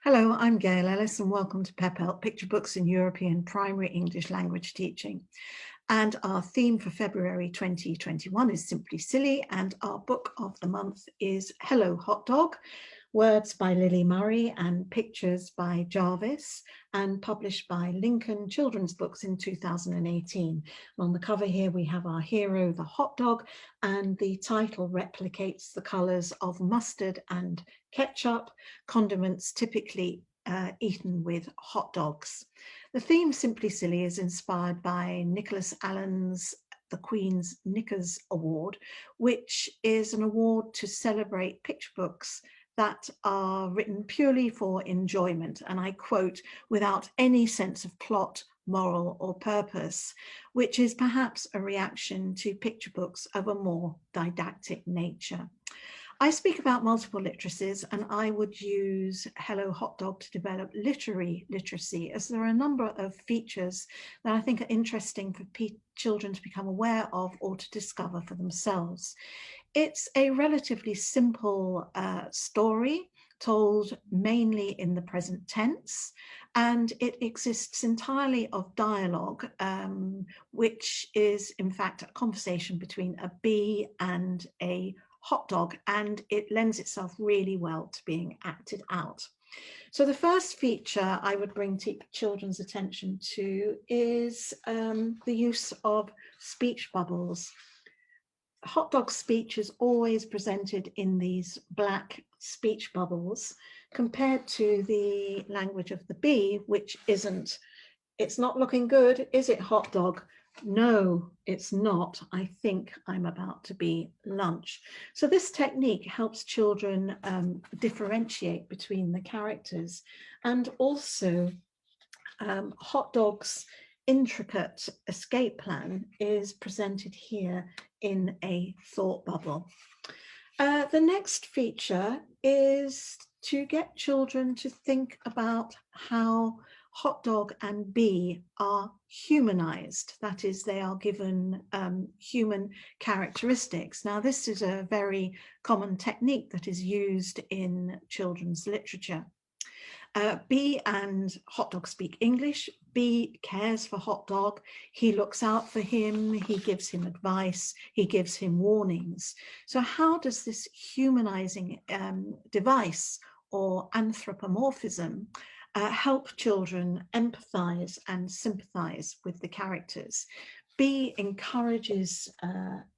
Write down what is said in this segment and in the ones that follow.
Hello, I'm Gail Ellis and welcome to PEPELT, Picture Books in European Primary English Language Teaching. And our theme for February 2021 is Simply Silly, and our book of the month is Hello Hot Dog, words by Lily Murray and pictures by Jarvis, and published by Lincoln Children's Books in 2018. On the cover here we have our hero, the hot dog, and the title replicates the colours of mustard and ketchup, condiments typically eaten with hot dogs. The theme Simply Silly is inspired by Nicholas Allen's the Queen's Knickers Award, which is an award to celebrate picture books that are written purely for enjoyment, and I quote, without any sense of plot, moral or purpose, which is perhaps a reaction to picture books of a more didactic nature. I speak about multiple literacies, and I would use Hello Hot Dog to develop literary literacy, as there are a number of features that I think are interesting for children to become aware of or to discover for themselves. It's a relatively simple story told mainly in the present tense, and it exists entirely of dialogue, which is in fact a conversation between a bee and a hot dog, and it lends itself really well to being acted out. So the first feature I would bring children's attention to is the use of speech bubbles. Hot dog speech is always presented in these black speech bubbles compared to the language of the bee, which isn't. It's not looking good, is it, hot dog? No, it's not. I think I'm about to be lunch. So this technique helps children differentiate between the characters, and also hot dog's intricate escape plan is presented here in a thought bubble. The next feature is to get children to think about how hot dog and bee are humanized. That is, they are given human characteristics. Now, this is a very common technique that is used in children's literature. Bee and hot dog speak English. Bee cares for hot dog. He looks out for him. He gives him advice. He gives him warnings. So how does this humanizing device or anthropomorphism help children empathize and sympathize with the characters? Bee encourages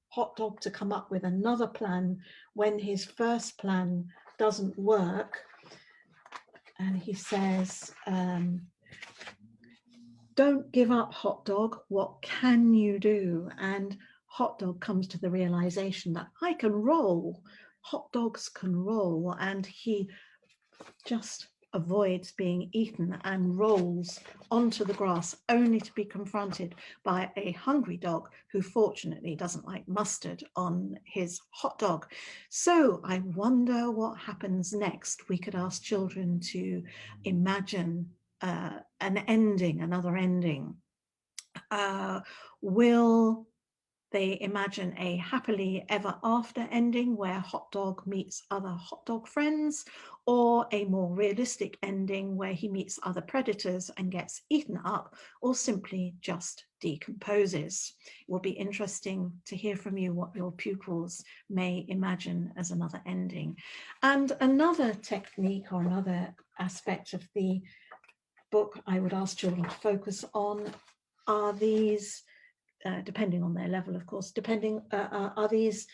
hot dog to come up with another plan when his first plan doesn't work. And he says, don't give up, hot dog. What can you do? And hot dog comes to the realization that I can roll. Hot dogs can roll. And he just avoids being eaten and rolls onto the grass, only to be confronted by a hungry dog who fortunately doesn't like mustard on his hot dog. So I wonder what happens next. We could ask children to imagine an ending, another ending. Will they imagine a happily ever after ending where hot dog meets other hot dog friends, or a more realistic ending where he meets other predators and gets eaten up, or simply just decomposes? It will be interesting to hear from you what your pupils may imagine as another ending. And another technique or another aspect of the book I would ask children to focus on are these depending on their level, of course, are these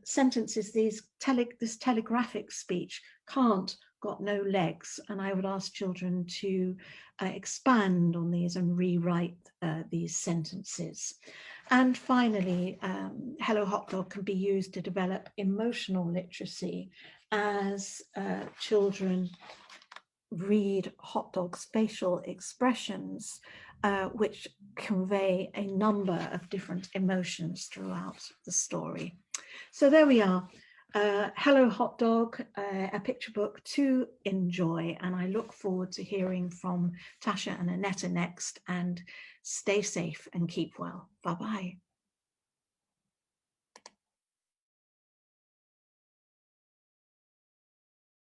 sentences, this telegraphic speech, can't, got no legs. And I would ask children to expand on these and rewrite these sentences. And finally, Hello Hot Dog can be used to develop emotional literacy as children read hot dog's facial expressions, which convey a number of different emotions throughout the story. So there we are. Hello Hot Dog, a picture book to enjoy, and I look forward to hearing from Tasha and Annetta next, and stay safe and keep well. Bye-bye.